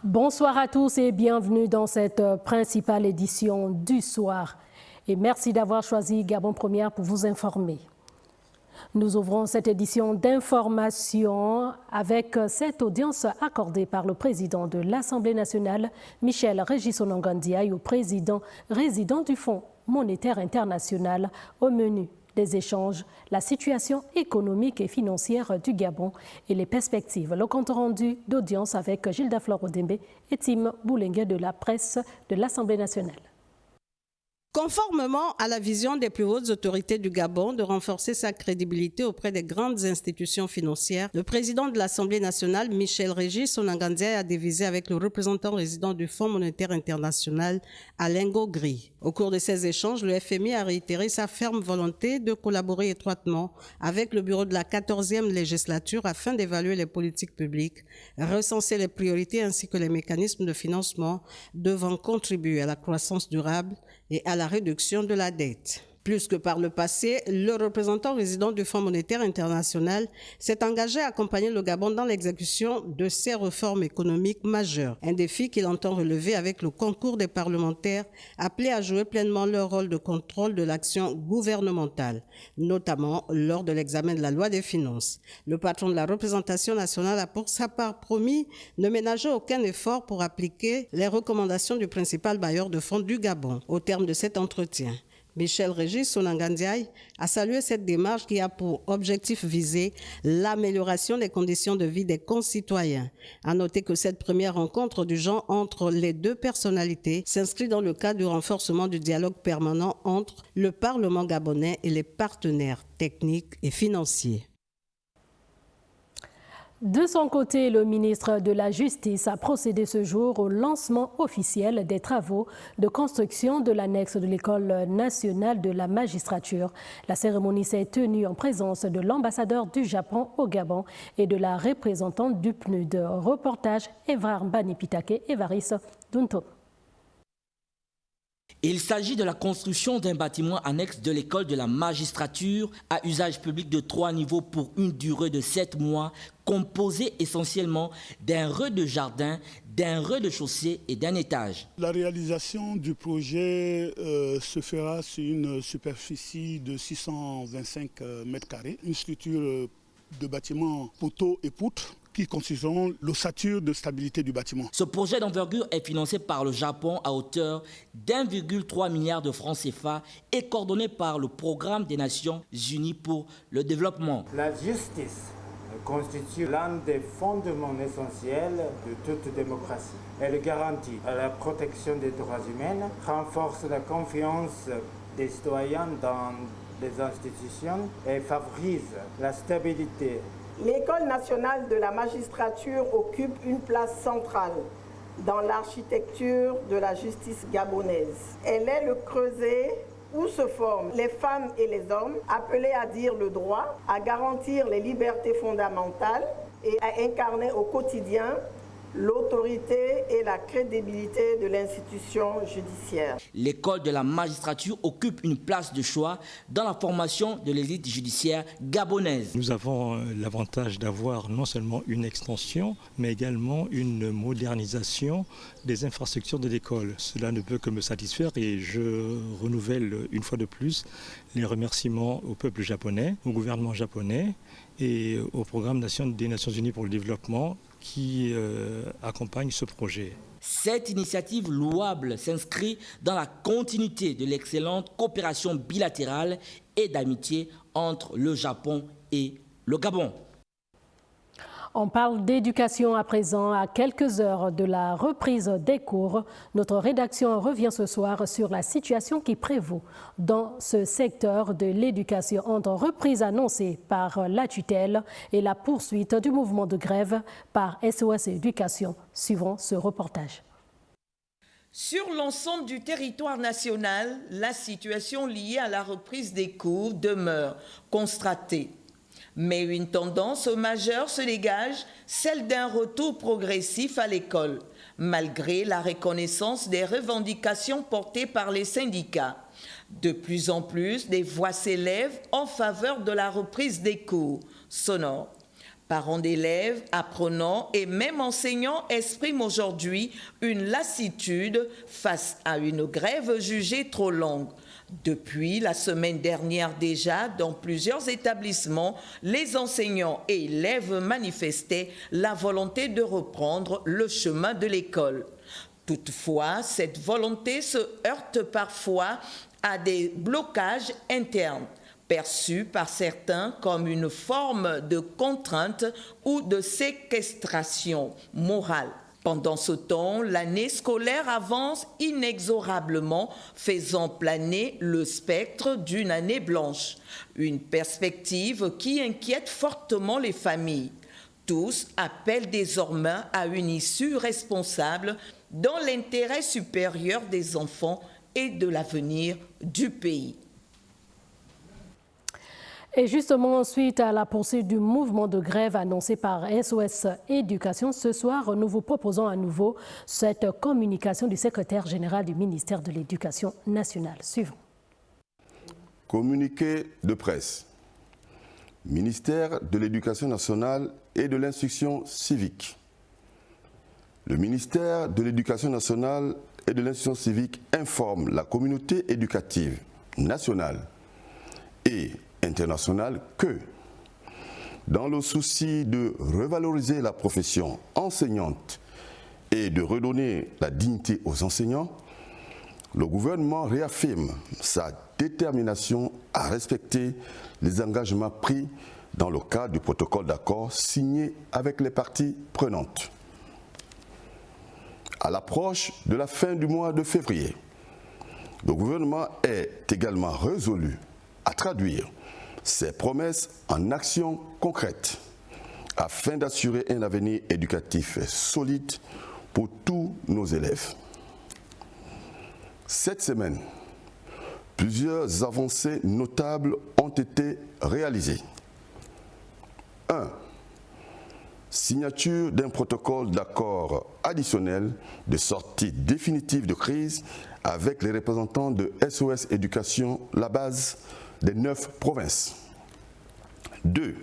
Bonsoir à tous et bienvenue dans cette principale édition du soir. Et merci d'avoir choisi Gabon Première pour vous informer. Nous ouvrons cette édition d'information avec cette audience accordée par le président de l'Assemblée nationale, Michel Régis Onangandiaye, au président résident du Fonds monétaire international. Au menu des échanges, la situation économique et financière du Gabon et les perspectives. Le compte rendu d'audience avec Gilda Flore-Odembe et Tim Boulengue de la presse de l'Assemblée nationale. Conformément à la vision des plus hautes autorités du Gabon de renforcer sa crédibilité auprès des grandes institutions financières, le président de l'Assemblée nationale, Michel Régis Onangandiaye, a divisé avec le représentant résident du Fonds monétaire international, Alain Gogri. Au cours de ces échanges, le FMI a réitéré sa ferme volonté de collaborer étroitement avec le bureau de la 14e législature afin d'évaluer les politiques publiques, recenser les priorités ainsi que les mécanismes de financement devant contribuer à la croissance durable et à la réduction de la dette. Plus que par le passé, le représentant résident du Fonds monétaire international s'est engagé à accompagner le Gabon dans l'exécution de ces réformes économiques majeures, un défi qu'il entend relever avec le concours des parlementaires appelés à jouer pleinement leur rôle de contrôle de l'action gouvernementale, notamment lors de l'examen de la loi des finances. Le patron de la représentation nationale a pour sa part promis ne ménager aucun effort pour appliquer les recommandations du principal bailleur de fonds du Gabon. Au terme de cet entretien, Michel Régis Onangandiaye a salué cette démarche qui a pour objectif visé l'amélioration des conditions de vie des concitoyens. À noter que cette première rencontre du genre entre les deux personnalités s'inscrit dans le cadre du renforcement du dialogue permanent entre le Parlement gabonais et les partenaires techniques et financiers. De son côté, le ministre de la Justice a procédé ce jour au lancement officiel des travaux de construction de l'annexe de l'École nationale de la magistrature. La cérémonie s'est tenue en présence de l'ambassadeur du Japon au Gabon et de la représentante du PNUD. Reportage Evrar Banipitake et Varis Dunto. Il s'agit de la construction d'un bâtiment annexe de l'école de la magistrature à usage public de 3 niveaux pour une durée de 7 mois, composé essentiellement d'un rez-de-jardin, d'un rez-de-chaussée et d'un étage. La réalisation du projet se fera sur une superficie de 625 mètres carrés, une structure de bâtiment poteaux et poutres qui constitueront l'ossature de stabilité du bâtiment. Ce projet d'envergure est financé par le Japon à hauteur d'1,3 milliard de francs CFA et coordonné par le Programme des Nations Unies pour le développement. La justice constitue l'un des fondements essentiels de toute démocratie. Elle garantit la protection des droits humains, renforce la confiance des citoyens dans les institutions et favorise la stabilité. L'École nationale de la magistrature occupe une place centrale dans l'architecture de la justice gabonaise. Elle est le creuset où se forment les femmes et les hommes appelés à dire le droit, à garantir les libertés fondamentales et à incarner au quotidien l'autorité et la crédibilité de l'institution judiciaire. L'école de la magistrature occupe une place de choix dans la formation de l'élite judiciaire gabonaise. Nous avons l'avantage d'avoir non seulement une extension, mais également une modernisation des infrastructures de l'école. Cela ne peut que me satisfaire et je renouvelle une fois de plus les remerciements au peuple japonais, au gouvernement japonais et au Programme des Nations Unies pour le développement qui accompagne ce projet. Cette initiative louable s'inscrit dans la continuité de l'excellente coopération bilatérale et d'amitié entre le Japon et le Gabon. On parle d'éducation à présent. À quelques heures de la reprise des cours, notre rédaction revient ce soir sur la situation qui prévaut dans ce secteur de l'éducation entre reprise annoncée par la tutelle et la poursuite du mouvement de grève par SOS Éducation. Suivant ce reportage. Sur l'ensemble du territoire national, la situation liée à la reprise des cours demeure constatée. Mais une tendance majeure se dégage, celle d'un retour progressif à l'école, malgré la reconnaissance des revendications portées par les syndicats. De plus en plus, des voix s'élèvent en faveur de la reprise des cours sonores. Parents d'élèves, apprenants et même enseignants expriment aujourd'hui une lassitude face à une grève jugée trop longue. Depuis la semaine dernière déjà, dans plusieurs établissements, les enseignants et élèves manifestaient la volonté de reprendre le chemin de l'école. Toutefois, cette volonté se heurte parfois à des blocages internes, perçus par certains comme une forme de contrainte ou de séquestration morale. Pendant ce temps, l'année scolaire avance inexorablement, faisant planer le spectre d'une année blanche. Une perspective qui inquiète fortement les familles. Tous appellent désormais à une issue responsable dans l'intérêt supérieur des enfants et de l'avenir du pays. Et justement, suite à la poursuite du mouvement de grève annoncé par SOS Éducation, ce soir, nous vous proposons à nouveau cette communication du secrétaire général du ministère de l'Éducation nationale. Suivons. Communiqué de presse. Ministère de l'Éducation nationale et de l'Instruction civique. Le ministère de l'Éducation nationale et de l'Instruction civique informe la communauté éducative nationale et internationale que, dans le souci de revaloriser la profession enseignante et de redonner la dignité aux enseignants, le gouvernement réaffirme sa détermination à respecter les engagements pris dans le cadre du protocole d'accord signé avec les parties prenantes. À l'approche de la fin du mois de février, le gouvernement est également résolu à traduire ses promesses en actions concrètes afin d'assurer un avenir éducatif solide pour tous nos élèves. Cette semaine, plusieurs avancées notables ont été réalisées. 1. Signature d'un protocole d'accord additionnel de sortie définitive de crise avec les représentants de SOS Éducation, la base des 9 provinces. 2.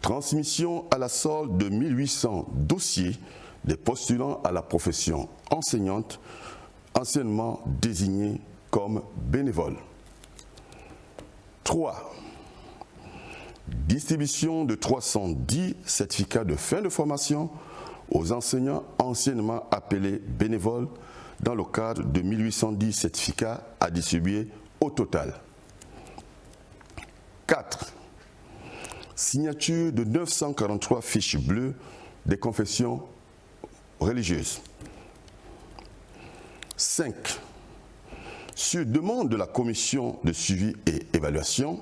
Transmission à la solde de 1800 dossiers des postulants à la profession enseignante, anciennement désignés comme bénévoles. 3. Distribution de 310 certificats de fin de formation aux enseignants anciennement appelés bénévoles dans le cadre de 1810 certificats à distribuer au total. 4. Signature de 943 fiches bleues des confessions religieuses. 5. Sur demande de la commission de suivi et évaluation,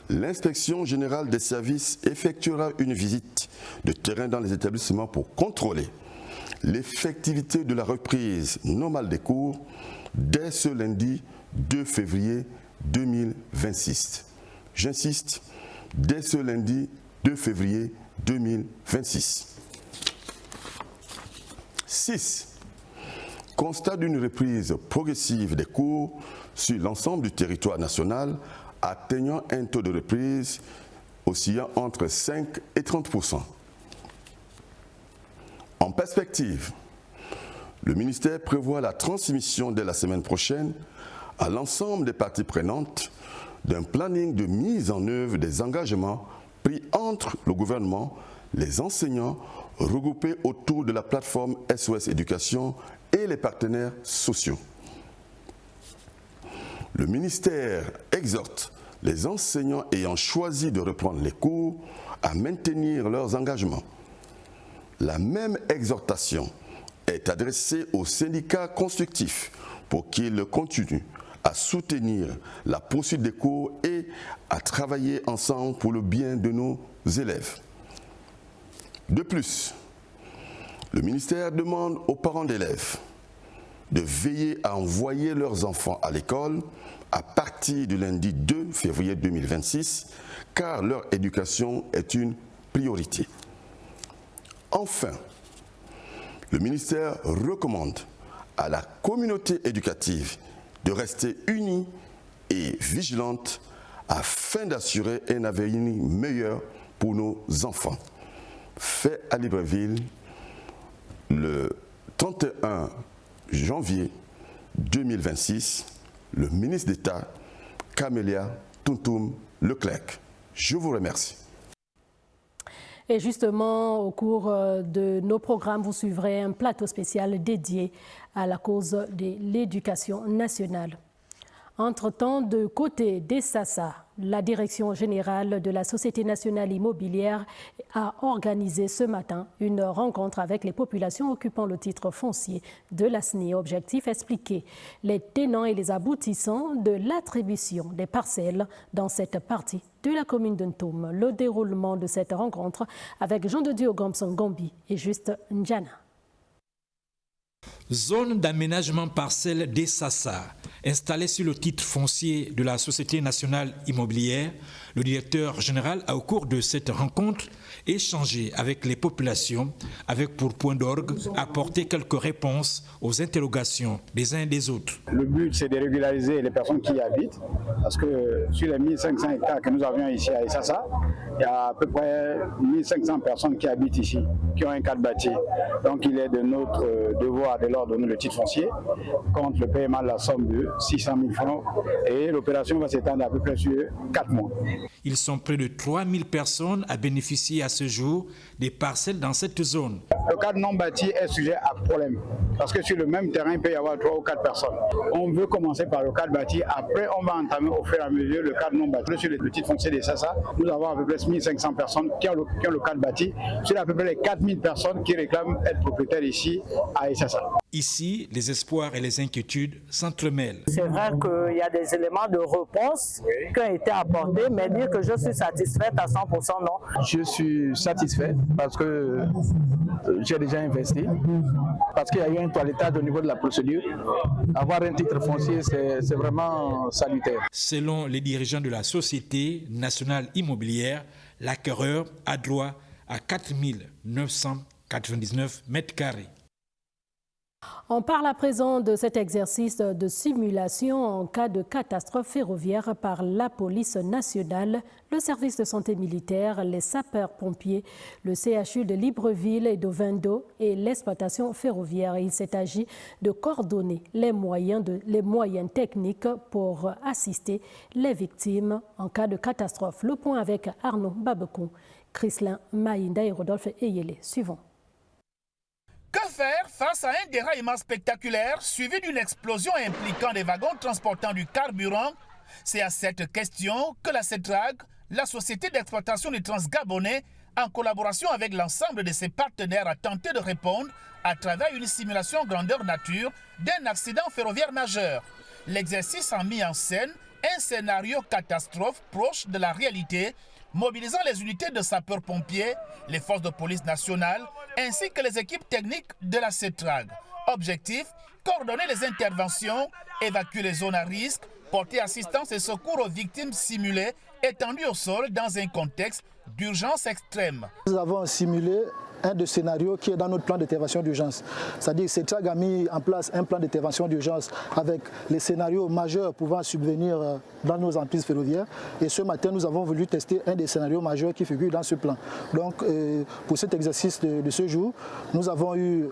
l'inspection générale des services effectuera une visite de terrain dans les établissements pour contrôler l'effectivité de la reprise normale des cours dès ce lundi 2 février 2026. J'insiste, dès ce lundi 2 février 2026. 6. Constat d'une reprise progressive des cours sur l'ensemble du territoire national, atteignant un taux de reprise oscillant entre 5 et 30%. En perspective, le ministère prévoit la transmission dès la semaine prochaine à l'ensemble des parties prenantes d'un planning de mise en œuvre des engagements pris entre le gouvernement, les enseignants regroupés autour de la plateforme SOS Éducation et les partenaires sociaux. Le ministère exhorte les enseignants ayant choisi de reprendre les cours à maintenir leurs engagements. La même exhortation est adressée aux syndicats constructifs pour qu'ils continuent à soutenir la poursuite des cours et à travailler ensemble pour le bien de nos élèves. De plus, le ministère demande aux parents d'élèves de veiller à envoyer leurs enfants à l'école à partir du lundi 2 février 2026, car leur éducation est une priorité. Enfin, le ministère recommande à la communauté éducative de rester unie et vigilante afin d'assurer un avenir meilleur pour nos enfants. Fait à Libreville le 31 janvier 2026, le ministre d'État Camélia Tuntum Leclerc. Je vous remercie. Et justement, au cours de nos programmes, vous suivrez un plateau spécial dédié à la cause de l'éducation nationale. Entre-temps, de côté des SASA, la Direction générale de la Société nationale immobilière a organisé ce matin une rencontre avec les populations occupant le titre foncier de la SNI. Objectif, expliquer les tenants et les aboutissants de l'attribution des parcelles dans cette partie de la commune de Ntoum. Le déroulement de cette rencontre avec Jean de Dieu Gomson Gombi et Juste Ndjana. Zone d'aménagement parcelle des Sassa, installée sur le titre foncier de la Société nationale immobilière, le directeur général a au cours de cette rencontre échangé avec les populations, avec pour point d'orgue apporter quelques réponses aux interrogations des uns et des autres. Le but, c'est de régulariser les personnes qui y habitent, parce que sur les 1500 hectares que nous avions ici à Sassa, il y a à peu près 1500 personnes qui habitent ici, qui ont un cadre bâti. Donc il est de notre devoir de leur donner le titre foncier contre le paiement de la somme de 600 000 francs et l'opération va s'étendre à peu près sur 4 mois. Ils sont près de 3000 personnes à bénéficier à ce jour des parcelles dans cette zone. Le cadre non bâti est sujet à problème parce que sur le même terrain, il peut y avoir 3 ou 4 personnes. On veut commencer par le cadre bâti, après on va entamer au fur et à mesure le cadre non bâti. Sur le titre foncier des Sassa, nous avons à peu près 1500 personnes qui ont le cadre bâti, sur à peu près les 4000 personnes qui réclament être propriétaires ici à Sassa. Ici, les espoirs et les inquiétudes s'entremêlent. C'est vrai qu'il y a des éléments de réponse qui ont été apportés, mais dire que je suis satisfaite à 100%, non. Je suis satisfait parce que j'ai déjà investi, parce qu'il y a eu un toilettage au niveau de la procédure. Avoir un titre foncier, c'est vraiment salutaire. Selon les dirigeants de la Société nationale immobilière, l'acquéreur a droit à 4 999 mètres carrés. On parle à présent de cet exercice de simulation en cas de catastrophe ferroviaire par la police nationale, le service de santé militaire, les sapeurs-pompiers, le CHU de Libreville et de Vendo et l'exploitation ferroviaire. Il s'est agi de coordonner les moyens techniques pour assister les victimes en cas de catastrophe. Le point avec Arnaud Babekou, Chrislin Maïnda et Rodolphe Eyele. Suivons. Que faire face à un déraillement spectaculaire suivi d'une explosion impliquant des wagons transportant du carburant? C'est à cette question que la CETRAG, la société d'exploitation du Transgabonais, en collaboration avec l'ensemble de ses partenaires, a tenté de répondre à travers une simulation grandeur nature d'un accident ferroviaire majeur. L'exercice a mis en scène un scénario catastrophe proche de la réalité, mobilisant les unités de sapeurs-pompiers, les forces de police nationale, ainsi que les équipes techniques de la CETRAG. Objectif, coordonner les interventions, évacuer les zones à risque, porter assistance et secours aux victimes simulées étendues au sol dans un contexte d'urgence extrême. Nous avons simulé un des scénarios qui est dans notre plan d'intervention d'urgence. C'est-à-dire que CETRAG a mis en place un plan d'intervention d'urgence avec les scénarios majeurs pouvant subvenir dans nos emprises ferroviaires. Et ce matin, nous avons voulu tester un des scénarios majeurs qui figure dans ce plan. Donc, pour cet exercice de ce jour, nous avons eu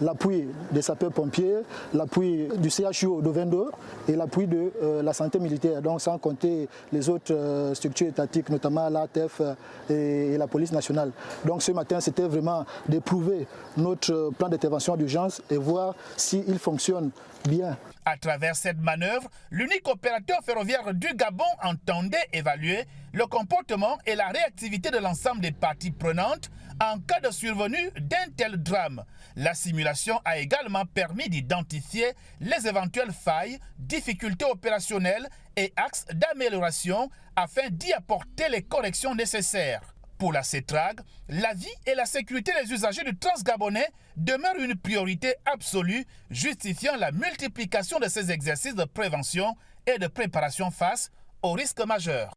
l'appui des sapeurs-pompiers, l'appui du CHU de Vendo et l'appui de la santé militaire, donc sans compter les autres structures étatiques, notamment l'ATF et la police nationale. Donc, ce matin, c'était vraiment d'éprouver notre plan d'intervention d'urgence et voir s'il fonctionne bien. À travers cette manœuvre, l'unique opérateur ferroviaire du Gabon entendait évaluer le comportement et la réactivité de l'ensemble des parties prenantes en cas de survenue d'un tel drame. La simulation a également permis d'identifier les éventuelles failles, difficultés opérationnelles et axes d'amélioration afin d'y apporter les corrections nécessaires. Pour la CETRAG, la vie et la sécurité des usagers du Transgabonais demeurent une priorité absolue, justifiant la multiplication de ces exercices de prévention et de préparation face aux risques majeurs.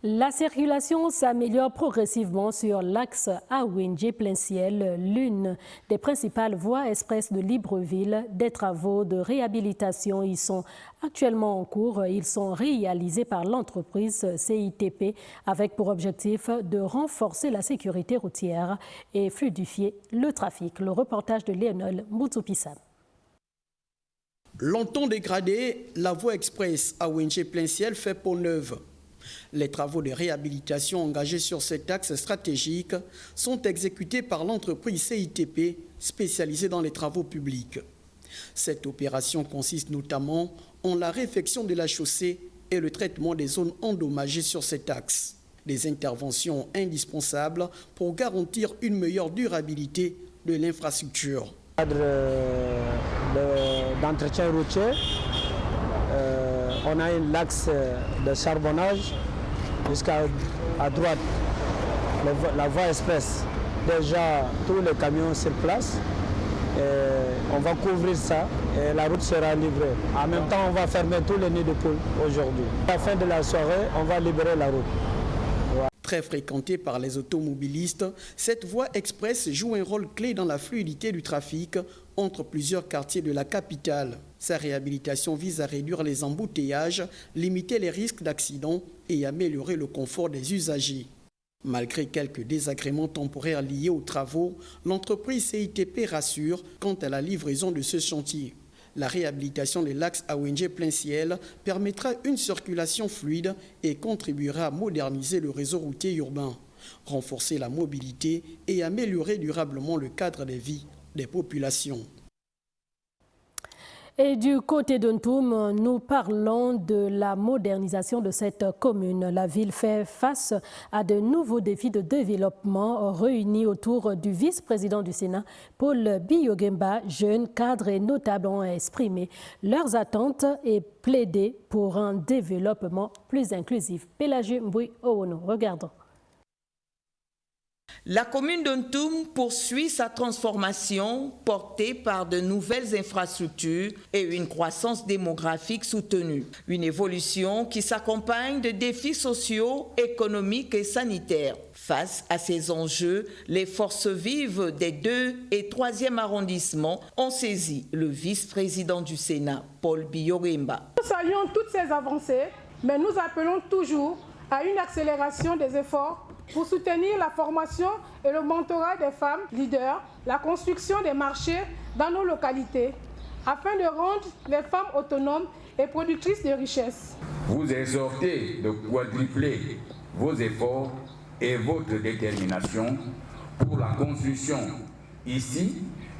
La circulation s'améliore progressivement sur l'axe Awendje-Plein-Ciel, l'une des principales voies express de Libreville. Des travaux de réhabilitation y sont actuellement en cours. Ils sont réalisés par l'entreprise CITP avec pour objectif de renforcer la sécurité routière et fluidifier le trafic. Le reportage de Léonel Moutoupissam. Longtemps dégradée, la voie express Awendje-Plein-Ciel fait peau neuve. Les travaux de réhabilitation engagés sur cet axe stratégique sont exécutés par l'entreprise CITP spécialisée dans les travaux publics. Cette opération consiste notamment en la réfection de la chaussée et le traitement des zones endommagées sur cet axe. Des interventions indispensables pour garantir une meilleure durabilité de l'infrastructure. Cadre d'entretien routier, on a l'axe de charbonnage jusqu'à droite, la voie express. Déjà, tous les camions sur place. On va couvrir ça et la route sera livrée. En même temps, on va fermer tous les nids de poules aujourd'hui. À la fin de la soirée, on va libérer la route. Très fréquentée par les automobilistes, cette voie express joue un rôle clé dans la fluidité du trafic entre plusieurs quartiers de la capitale. Sa réhabilitation vise à réduire les embouteillages, limiter les risques d'accidents et améliorer le confort des usagers. Malgré quelques désagréments temporaires liés aux travaux, l'entreprise CITP rassure quant à la livraison de ce chantier. La réhabilitation de l'axe Awendje-Plein-Ciel permettra une circulation fluide et contribuera à moderniser le réseau routier urbain, renforcer la mobilité et améliorer durablement le cadre de vie des populations. Et du côté d'Untum, nous parlons de la modernisation de cette commune. La ville fait face à de nouveaux défis de développement réunis autour du vice-président du Sénat, Paul Biyogemba. Jeunes, cadres et notables ont exprimé leurs attentes et plaidé pour un développement plus inclusif. Pélagie Mboui Owono, regardons. La commune d'Untum poursuit sa transformation portée par de nouvelles infrastructures et une croissance démographique soutenue. Une évolution qui s'accompagne de défis sociaux, économiques et sanitaires. Face à ces enjeux, les forces vives des 2 et 3e arrondissements ont saisi le vice-président du Sénat, Paul Biyogemba. Nous saluons toutes ces avancées, mais nous appelons toujours à une accélération des efforts pour soutenir la formation et le mentorat des femmes leaders, la construction des marchés dans nos localités, afin de rendre les femmes autonomes et productrices de richesses. Vous exhortez de quadrupler vos efforts et votre détermination pour la construction, ici,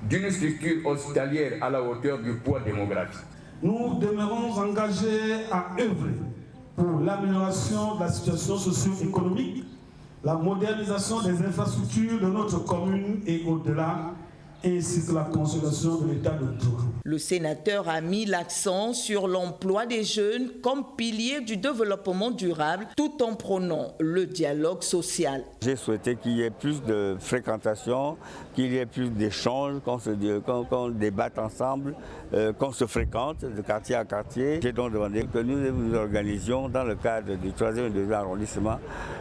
d'une structure hospitalière à la hauteur du poids démographique. Nous demeurons engagés à œuvrer pour l'amélioration de la situation socio-économique, la modernisation des infrastructures de notre commune et au-delà, ainsi que la consolidation de l'état de droit. Le sénateur a mis l'accent sur l'emploi des jeunes comme pilier du développement durable, tout en prônant le dialogue social. J'ai souhaité qu'il y ait plus de fréquentation, qu'il y ait plus d'échanges, qu'on débatte ensemble, qu'on se fréquente de quartier à quartier. J'ai donc demandé que nous organisions dans le cadre du 3e et 2e arrondissement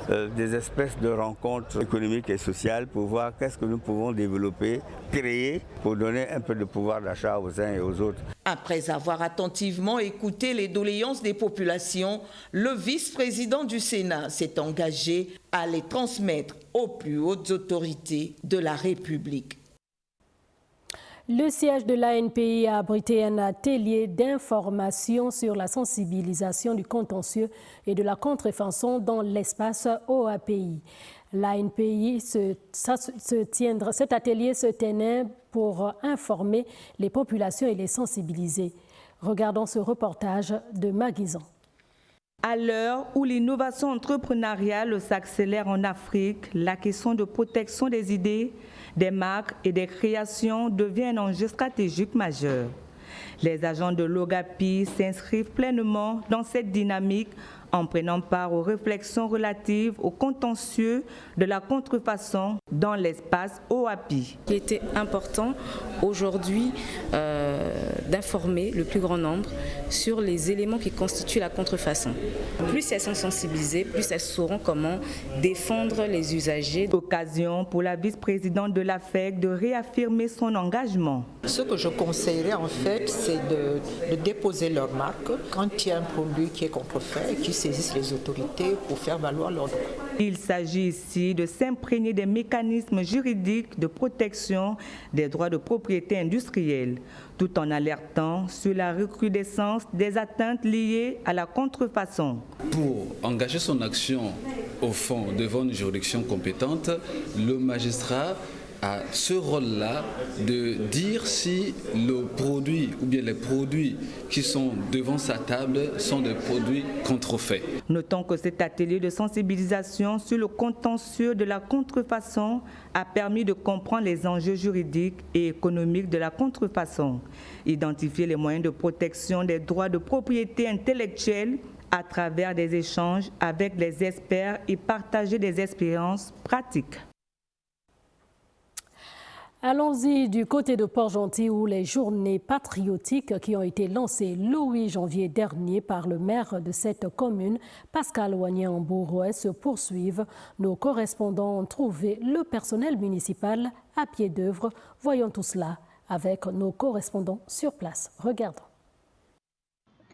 des espèces de rencontres économiques et sociales pour voir qu'est-ce que nous pouvons développer, créer pour donner un peu de pouvoir d'achat aux uns et aux autres. Après avoir attentivement écouté les doléances des populations, le vice-président du Sénat s'est engagé à les transmettre aux plus hautes autorités de la République. Le siège de l'ANPI a abrité un atelier d'information sur la sensibilisation du contentieux et de la contrefaçon dans l'espace OAPI. L'ANPI, cet atelier se tenait pour informer les populations et les sensibiliser. Regardons ce reportage de Maguizan. À l'heure où l'innovation entrepreneuriale s'accélère en Afrique, la question de protection des idées, des marques et des créations devient un enjeu stratégique majeur. Les agents de l'OGAPI s'inscrivent pleinement dans cette dynamique en prenant part aux réflexions relatives au contentieux de la contrefaçon dans l'espace OAPI. Il était important aujourd'hui d'informer le plus grand nombre sur les éléments qui constituent la contrefaçon. Plus elles sont sensibilisées, plus elles sauront comment défendre les usagers. Occasion pour la vice-présidente de l'AFEC de réaffirmer son engagement. Ce que je conseillerais en fait, c'est de déposer leur marque quand il y a un produit qui est contrefait et qui saisissent les autorités pour faire valoir leurs droits. Il s'agit ici de s'imprégner des mécanismes juridiques de protection des droits de propriété industrielle, tout en alertant sur la recrudescence des atteintes liées à la contrefaçon. Pour engager son action au fond devant une juridiction compétente, le magistrat a ce rôle-là de dire si le produit ou bien les produits qui sont devant sa table sont des produits contrefaits. Notons que cet atelier de sensibilisation sur le contentieux de la contrefaçon a permis de comprendre les enjeux juridiques et économiques de la contrefaçon, identifier les moyens de protection des droits de propriété intellectuelle à travers des échanges avec les experts et partager des expériences pratiques. Allons-y du côté de Port-Gentil où les journées patriotiques qui ont été lancées le 8 janvier dernier par le maire de cette commune, Pascal Ouagné-Ambouroué, se poursuivent. Nos correspondants ont trouvé le personnel municipal à pied d'œuvre. Voyons tout cela avec nos correspondants sur place. Regardons.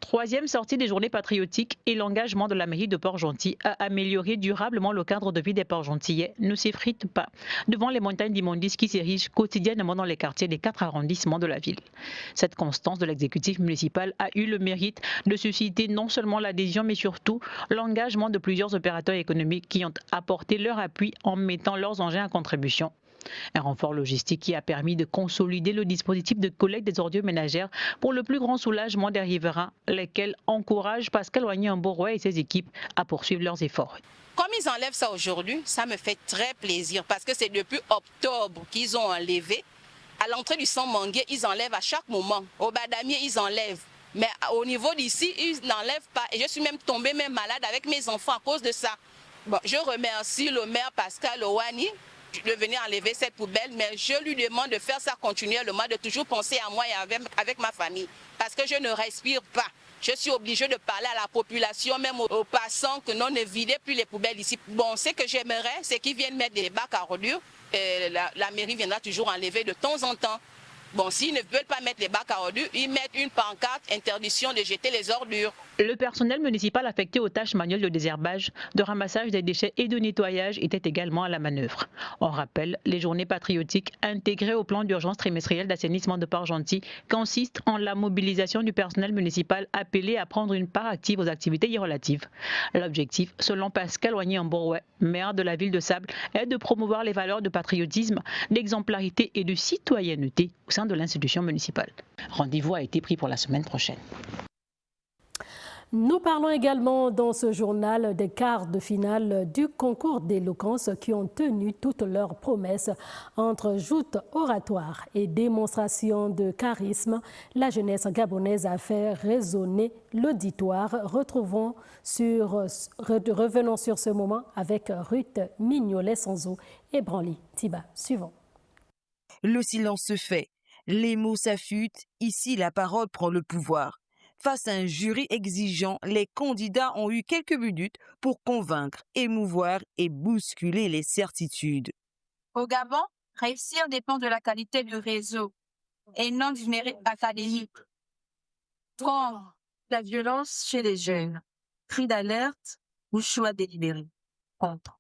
Troisième sortie des journées patriotiques et l'engagement de la mairie de Port-Gentil à améliorer durablement le cadre de vie des Port-Gentillais ne s'effrite pas devant les montagnes d'immondices qui s'érigent quotidiennement dans les quartiers des 4 arrondissements de la ville. Cette constance de l'exécutif municipal a eu le mérite de susciter non seulement l'adhésion mais surtout l'engagement de plusieurs opérateurs économiques qui ont apporté leur appui en mettant leurs engins à contribution. Un renfort logistique qui a permis de consolider le dispositif de collecte des ordures ménagères pour le plus grand soulagement des riverains, lesquels encouragent Pascal Ouagné-Ambouroué et ses équipes à poursuivre leurs efforts. Comme ils enlèvent ça aujourd'hui, ça me fait très plaisir parce que c'est depuis octobre qu'ils ont enlevé. À l'entrée du Sang-Mangué, ils enlèvent à chaque moment. Au Badamier, ils enlèvent. Mais au niveau d'ici, ils n'enlèvent pas. Et je suis même tombée malade avec mes enfants à cause de ça. Bon, je remercie le maire Pascal Ouagné de venir enlever cette poubelle, mais je lui demande de faire ça continuellement, de toujours penser à moi et avec ma famille, parce que je ne respire pas. Je suis obligée de parler à la population, même aux passants, que non, ne videz plus les poubelles ici. Bon, ce que j'aimerais, c'est qu'ils viennent mettre des bacs à ordures. La mairie viendra toujours enlever de temps en temps. Bon, s'ils ne veulent pas mettre les bacs à ordures, ils mettent une pancarte, interdiction de jeter les ordures. Le personnel municipal affecté aux tâches manuelles de désherbage, de ramassage des déchets et de nettoyage était également à la manœuvre. On rappelle, les journées patriotiques intégrées au plan d'urgence trimestriel d'assainissement de Port-Gentil consistent en la mobilisation du personnel municipal appelé à prendre une part active aux activités y relatives. L'objectif, selon Pascal Ouagné-Ambouroué, maire de la ville de Sable, est de promouvoir les valeurs de patriotisme, d'exemplarité et de citoyenneté au sein de l'institution municipale. Rendez-vous a été pris pour la semaine prochaine. Nous parlons également dans ce journal des quarts de finale du concours d'éloquence qui ont tenu toutes leurs promesses. Entre joutes oratoires et démonstrations de charisme, la jeunesse gabonaise a fait résonner l'auditoire. Revenons sur ce moment avec Ruth Mignolet-Sanzo et Branly Tiba. Suivant. Le silence se fait, les mots s'affûtent, ici la parole prend le pouvoir. Face à un jury exigeant, les candidats ont eu quelques minutes pour convaincre, émouvoir et bousculer les certitudes. Au Gabon, réussir dépend de la qualité du réseau et non du mérite académique. Comme la violence chez les jeunes, cri d'alerte ou choix délibéré. Contre.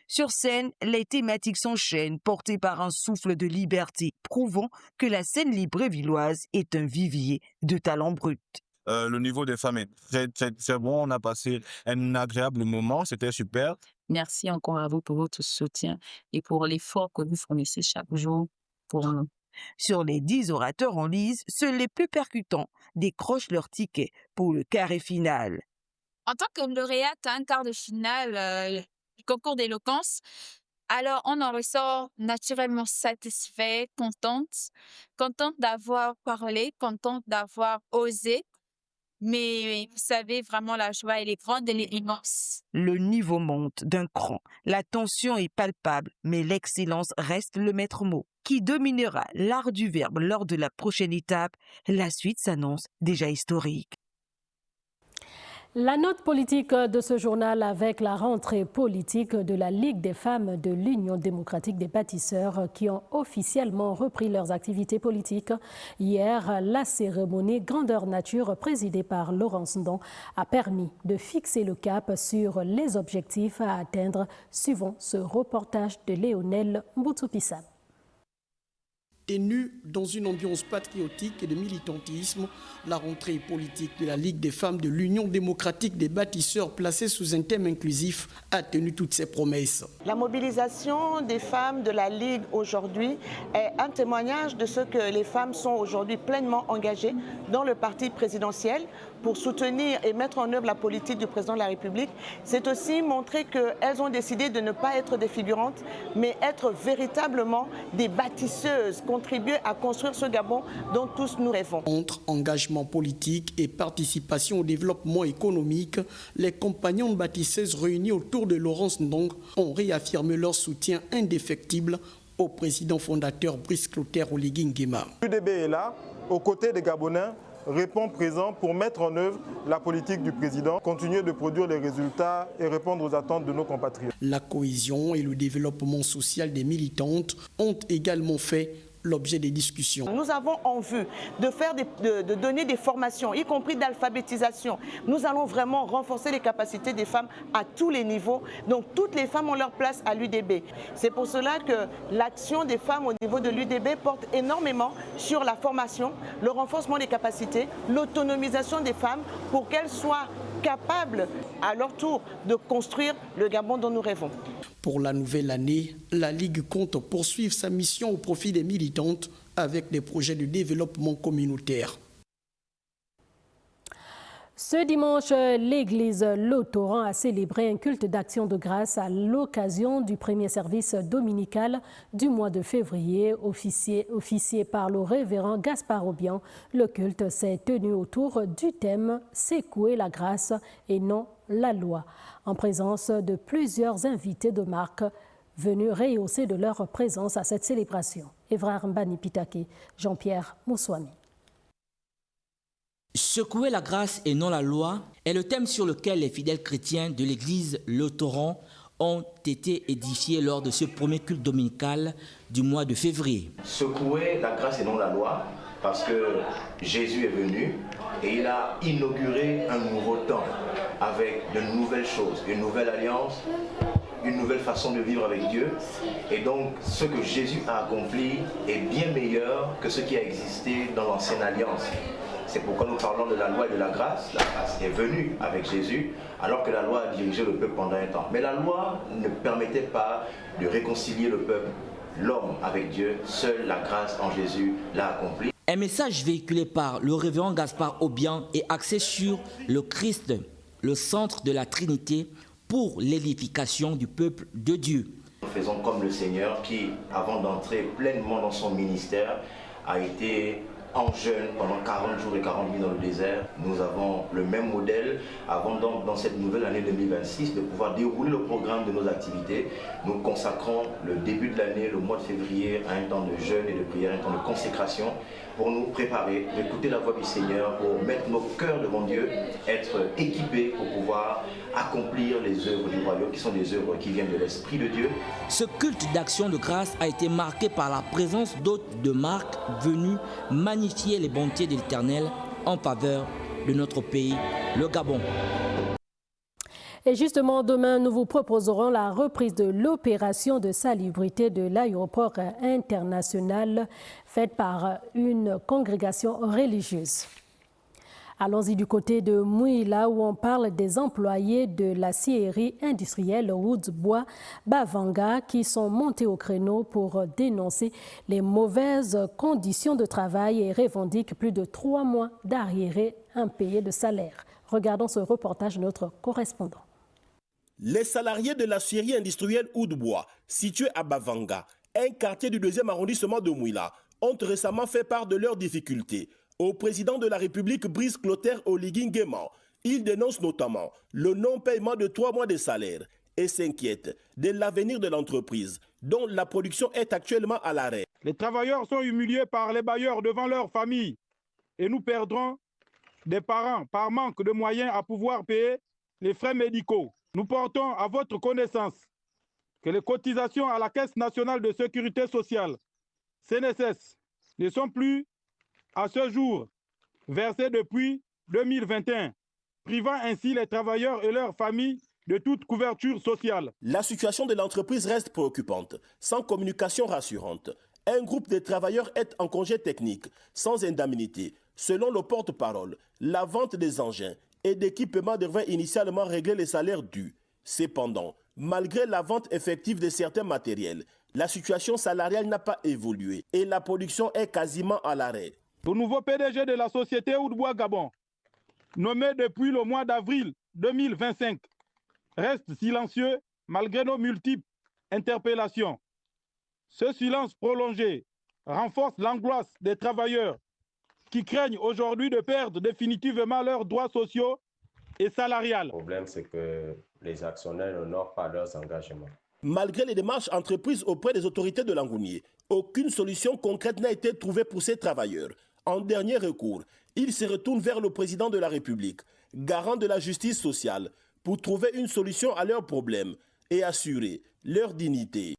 Sur scène, les thématiques s'enchaînent, portées par un souffle de liberté, prouvant que la scène librévilloise est un vivier de talents bruts. Le niveau des femmes est très bon. On a passé un agréable moment. C'était super. Merci encore à vous pour votre soutien et pour l'effort que vous fournissez chaque jour pour nous. Sur les 10 orateurs en lice, seuls les plus percutants décrochent leur ticket pour le carré final. En tant que lauréate à un quart de finale du concours d'éloquence, alors on en ressort naturellement satisfait, contente d'avoir parlé, contente d'avoir osé, Mais vous savez, vraiment, la joie, elle est grande, elle est immense. Le niveau monte d'un cran. La tension est palpable, mais l'excellence reste le maître mot. Qui dominera l'art du verbe lors de la prochaine étape? La suite s'annonce déjà historique. La note politique de ce journal avec la rentrée politique de la Ligue des femmes de l'Union démocratique des bâtisseurs qui ont officiellement repris leurs activités politiques. Hier, la cérémonie grandeur nature présidée par Laurence Ndong a permis de fixer le cap sur les objectifs à atteindre, suivant ce reportage de Léonel Mboutsoupissam. Tenue dans une ambiance patriotique et de militantisme, la rentrée politique de la Ligue des femmes de l'Union démocratique des bâtisseurs placée sous un thème inclusif a tenu toutes ses promesses. La mobilisation des femmes de la Ligue aujourd'hui est un témoignage de ce que les femmes sont aujourd'hui pleinement engagées dans le parti présidentiel pour soutenir et mettre en œuvre la politique du président de la République. C'est aussi montrer qu'elles ont décidé de ne pas être des figurantes, mais être véritablement des bâtisseuses, contribuer à construire ce Gabon dont tous nous rêvons. Entre engagement politique et participation au développement économique, les compagnons de bâtisseuses réunis autour de Laurence Ndong ont réaffirmé leur soutien indéfectible au président fondateur Brice Clotaire Oligui Nguema. L'UDB est là, aux côtés des Gabonais, répond présent pour mettre en œuvre la politique du président, continuer de produire les résultats et répondre aux attentes de nos compatriotes. La cohésion et le développement social des militantes ont également fait l'objet des discussions. Nous avons en vue de donner des formations, y compris d'alphabétisation. Nous allons vraiment renforcer les capacités des femmes à tous les niveaux. Donc toutes les femmes ont leur place à l'UDB. C'est pour cela que l'action des femmes au niveau de l'UDB porte énormément sur la formation, le renforcement des capacités, l'autonomisation des femmes pour qu'elles soient capables à leur tour de construire le Gabon dont nous rêvons. Pour la nouvelle année, la Ligue compte poursuivre sa mission au profit des militantes avec des projets de développement communautaire. Ce dimanche, l'église Lotoran a célébré un culte d'action de grâce à l'occasion du premier service dominical du mois de février, officié par le révérend Gaspard Obiang. Le culte s'est tenu autour du thème « Secouer la grâce et non la loi », en présence de plusieurs invités de marque venus rehausser de leur présence à cette célébration. Evrar Mbani Pitake, Jean-Pierre Moussouami. Secouer la grâce et non la loi est le thème sur lequel les fidèles chrétiens de l'église Lotoran ont été édifiés lors de ce premier culte dominical du mois de février. Secouer la grâce et non la loi, parce que Jésus est venu et il a inauguré un nouveau temps avec de nouvelles choses, une nouvelle alliance, une nouvelle façon de vivre avec Dieu. Et donc, ce que Jésus a accompli est bien meilleur que ce qui a existé dans l'ancienne alliance. C'est pourquoi nous parlons de la loi et de la grâce. La grâce est venue avec Jésus, alors que la loi a dirigé le peuple pendant un temps. Mais la loi ne permettait pas de réconcilier le peuple, l'homme avec Dieu. Seule la grâce en Jésus l'a accompli. Un message véhiculé par le révérend Gaspard Obiang est axé sur le Christ, le centre de la Trinité, pour l'édification du peuple de Dieu. Faisons comme le Seigneur qui, avant d'entrer pleinement dans son ministère, a été en jeûne pendant 40 jours et 40 nuits dans le désert. Nous avons le même modèle avant donc dans cette nouvelle année 2026 de pouvoir dérouler le programme de nos activités. Nous consacrons le début de l'année, le mois de février, à un temps de jeûne et de prière, un temps de consécration pour nous préparer, écouter la voix du Seigneur, pour mettre nos cœurs devant Dieu, être équipés pour pouvoir accomplir les œuvres du royaume qui sont des œuvres qui viennent de l'Esprit de Dieu. Ce culte d'action de grâce a été marqué par la présence d'hôtes de marque venus magnifier les bontés de l'Éternel en faveur de notre pays, le Gabon. Et justement, demain, nous vous proposerons la reprise de l'opération de salubrité de l'aéroport international faite par une congrégation religieuse. Allons-y du côté de Mouila où on parle des employés de la scierie industrielle Woods-Bois Bavanga qui sont montés au créneau pour dénoncer les mauvaises conditions de travail et revendiquent plus de 3 mois d'arriérés impayés de salaire. Regardons ce reportage de notre correspondant. Les salariés de la scierie industrielle Woods-Bois, située à Bavanga, un quartier du 2e arrondissement de Mouila, ont récemment fait part de leurs difficultés au président de la République Brice Clotaire Oligui Nguema. Il dénonce notamment le non-paiement de 3 mois de salaire et s'inquiète de l'avenir de l'entreprise dont la production est actuellement à l'arrêt. Les travailleurs sont humiliés par les bailleurs devant leur famille et nous perdrons des parents par manque de moyens à pouvoir payer les frais médicaux. Nous portons à votre connaissance que les cotisations à la Caisse nationale de sécurité sociale, CNSS, ne sont plus à ce jour versées depuis 2021, privant ainsi les travailleurs et leurs familles de toute couverture sociale. La situation de l'entreprise reste préoccupante, sans communication rassurante. Un groupe de travailleurs est en congé technique, sans indemnité. Selon le porte-parole, la vente des engins et d'équipements devrait initialement régler les salaires dus. Cependant, malgré la vente effective de certains matériels, la situation salariale n'a pas évolué et la production est quasiment à l'arrêt. Le nouveau PDG de la société Oudbois Gabon, nommé depuis le mois d'avril 2025, reste silencieux malgré nos multiples interpellations. Ce silence prolongé renforce l'angoisse des travailleurs qui craignent aujourd'hui de perdre définitivement leurs droits sociaux et salariales. Le problème, c'est que les actionnaires n'honorent pas leurs engagements. Malgré les démarches entreprises auprès des autorités de Langounié, aucune solution concrète n'a été trouvée pour ces travailleurs. En dernier recours, ils se retournent vers le président de la République, garant de la justice sociale, pour trouver une solution à leurs problèmes et assurer leur dignité.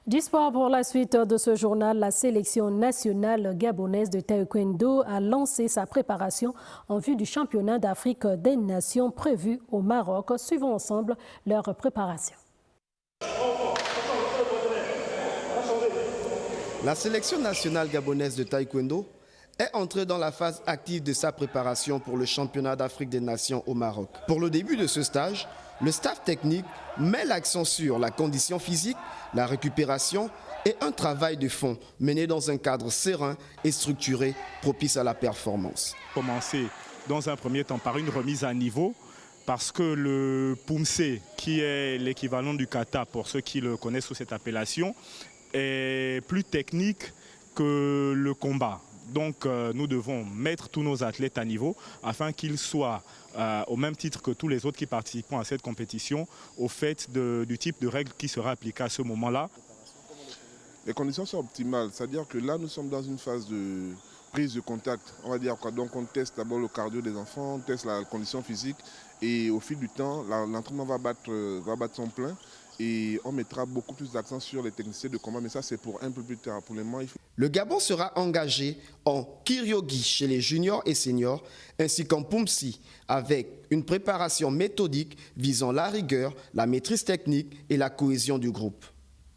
Du sport pour la suite de ce journal, la sélection nationale gabonaise de taekwondo a lancé sa préparation en vue du championnat d'Afrique des Nations prévu au Maroc. Suivons ensemble leur préparation. La sélection nationale gabonaise de taekwondo est entrée dans la phase active de sa préparation pour le championnat d'Afrique des Nations au Maroc. Pour le début de ce stage, le staff technique met l'accent sur la condition physique, la récupération et un travail de fond mené dans un cadre serein et structuré propice à la performance. Commencer dans un premier temps par une remise à niveau parce que le Poumse, qui est l'équivalent du kata pour ceux qui le connaissent sous cette appellation, est plus technique que le combat. Donc nous devons mettre tous nos athlètes à niveau afin qu'ils soient au même titre que tous les autres qui participeront à cette compétition au fait du type de règles qui sera appliqué à ce moment-là. Les conditions sont optimales, c'est-à-dire que là nous sommes dans une phase de prise de contact, on va dire quoi. Donc on teste d'abord le cardio des enfants, on teste la condition physique et au fil du temps l'entraînement va battre son plein. Et on mettra beaucoup plus d'accent sur les techniciens de combat, mais ça c'est pour un peu plus tard. Pour le moment, Le Gabon sera engagé en Kiryogi chez les juniors et seniors, ainsi qu'en Poumsi, avec une préparation méthodique visant la rigueur, la maîtrise technique et la cohésion du groupe.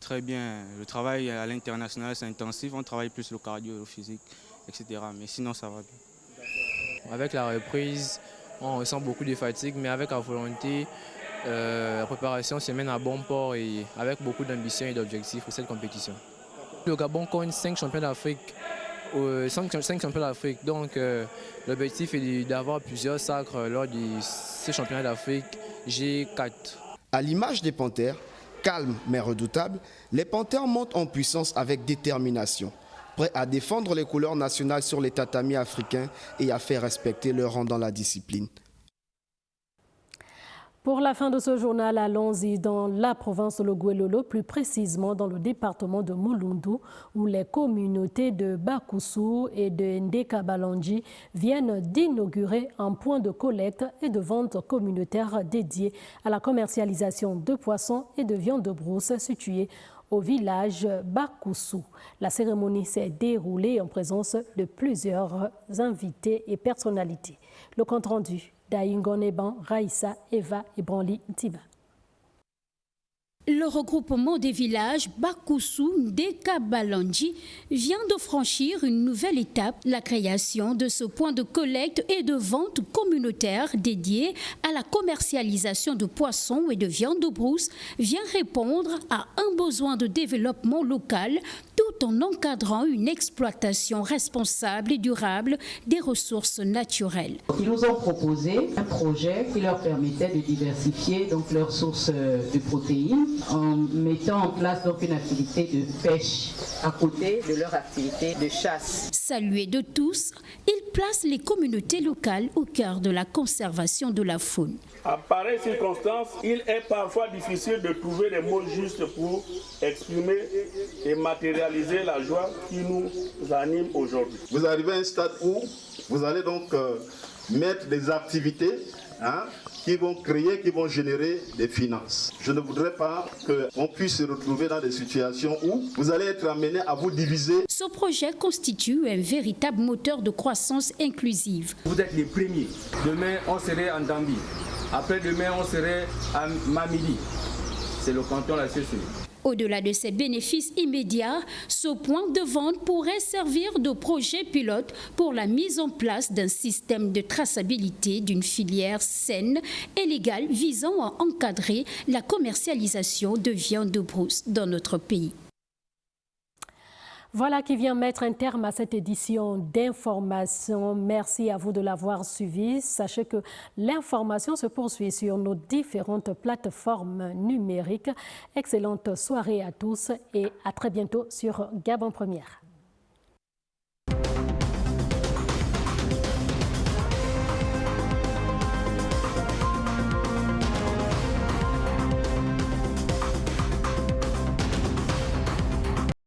Très bien, le travail à l'international c'est intensif, on travaille plus le cardio, le physique, etc. Mais sinon ça va bien. Avec la reprise, on ressent beaucoup de fatigue, mais avec la volonté, la préparation se mène à bon port et avec beaucoup d'ambition et d'objectifs pour cette compétition. Le Gabon compte 5 champions d'Afrique, donc l'objectif est d'avoir plusieurs sacres lors de ces championnats d'Afrique G4. À l'image des Panthères, calmes mais redoutables, les Panthères montent en puissance avec détermination, prêts à défendre les couleurs nationales sur les tatamis africains et à faire respecter leur rang dans la discipline. Pour la fin de ce journal, allons-y dans la province de Logouelolo, plus précisément dans le département de Mouloundou, où les communautés de Bakoussou et de Ndekabalandji viennent d'inaugurer un point de collecte et de vente communautaire dédié à la commercialisation de poissons et de viande de brousse situé au village Bakoussou. La cérémonie s'est déroulée en présence de plusieurs invités et personnalités. Le compte-rendu d'Aïngoneban, Raïssa, Eva et Branly Ntiba. Le regroupement des villages Bakoussou, Ndekabalandji vient de franchir une nouvelle étape, la création de ce point de collecte et de vente communautaire dédié à la commercialisation de poissons et de viande de brousse vient répondre à un besoin de développement local tout tout en encadrant une exploitation responsable et durable des ressources naturelles. Ils nous ont proposé un projet qui leur permettait de diversifier donc leurs sources de protéines en mettant en place donc une activité de pêche à côté de leur activité de chasse. Salué de tous, il place les communautés locales au cœur de la conservation de la faune. À pareille circonstance, il est parfois difficile de trouver les mots justes pour exprimer et matérialiser la joie qui nous anime aujourd'hui. Vous arrivez à un stade où vous allez donc mettre des activités qui vont créer, qui vont générer des finances. Je ne voudrais pas qu'on puisse se retrouver dans des situations où vous allez être amené à vous diviser. Ce projet constitue un véritable moteur de croissance inclusive. Vous êtes les premiers. Demain, on serait en Gambie. Après-demain, on serait à Mamili. C'est le canton La Cessée. Au-delà de ces bénéfices immédiats, ce point de vente pourrait servir de projet pilote pour la mise en place d'un système de traçabilité d'une filière saine et légale visant à encadrer la commercialisation de viande de brousse dans notre pays. Voilà qui vient mettre un terme à cette édition d'information. Merci à vous de l'avoir suivi. Sachez que l'information se poursuit sur nos différentes plateformes numériques. Excellente soirée à tous et à très bientôt sur Gabon Première.